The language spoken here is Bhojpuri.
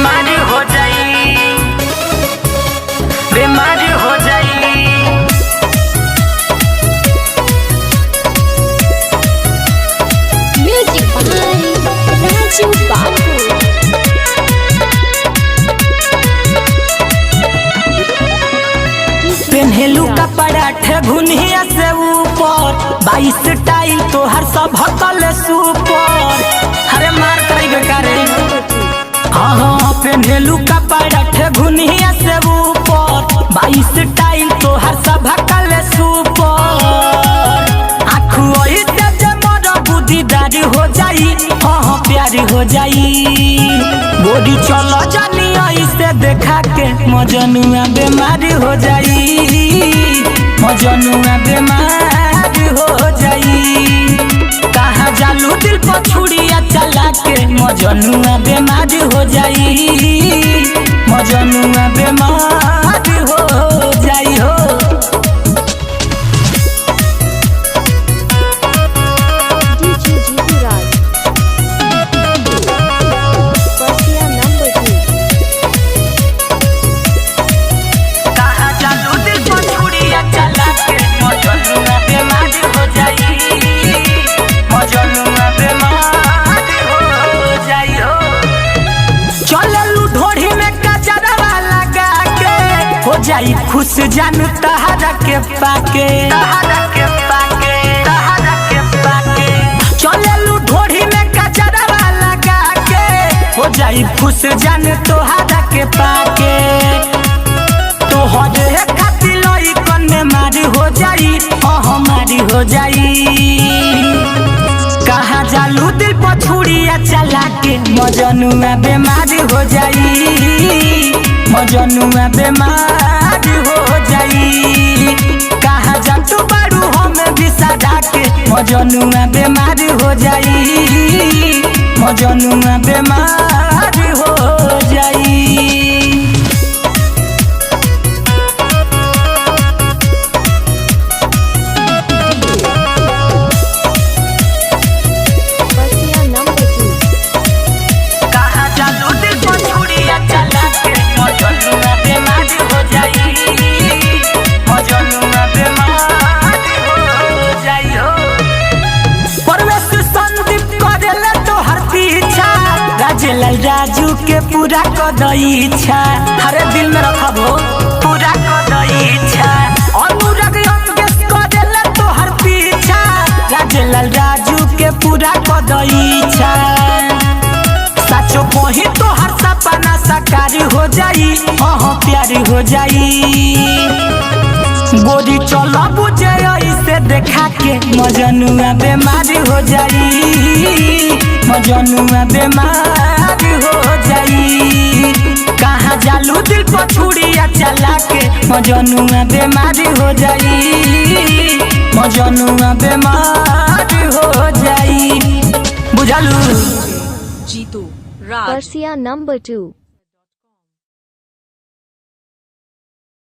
बीमारी हो जाई, बीमारी हो जाई। म्यूजिक बाय राजू बाबू। पेन्हेलू कपड़ा ठेघुनिया से ऊपर 22 टाइल तोहर सब हकल सुपर। अरे मार करी बेकारे। हाँ पेन्हेलू कपड़ा ठेघुनिया से ऊपर 22 टाइल तोहर सब हकल सुपर। आँखों से जमर बुद्धीदारी हो जाई, हाँ प्यारी हो जाई। गोरी चलो जानी से देखा के मजनुआ बीमारी हो जाई, मजनुआ बीमारी हो जाई। कहाँ जालू दिल पर छुड़िया चला के मजनुआ बीमारी हो जाई, मजनुआ बीमारी हो जाई हो। जाई खुश जान तहरा के पाके, तहरा के पाके, तहरा के पाके। चलेलू ढोढ़ी में कचरवा लगा के, हो जाई खुश जान तोहरा के पाके। तोहरे खातिर लोई कन्ने मारी हो जाई, हमारी हो जाई। कहाँ जालू दिल पर छुड़िया चला के मजनुआ बीमारी हो जाई, मजनुआ बीमारी हो जाई। कहाँ जंतु बारू हमें भी सजा के मजनुआ बीमारी हो जाई, मजनुआ बीमारी हो जाई। राजू के पूरा कदई इच्छा, हरे दिल में रखबो पूरा कदई इच्छा। अनुराग अंगेश करेला तो हर पीछा, राजेलाल राजू के पूरा कदई इच्छा। सचो कोही तो हर सपना साकारी हो जाई, हाँ प्यारी हो जाई। गोरी चलो बुझे इसे देखा के मजनुआ बीमारी हो जाई, मजनुआ बीमारी हो जाई। कहाँ जालू दिल पर छुड़िया चला के मजनुआ बीमारी हो जाई, मजनुआ बीमारी हो जाई। बुझलू जीतू राज। Persia number 2।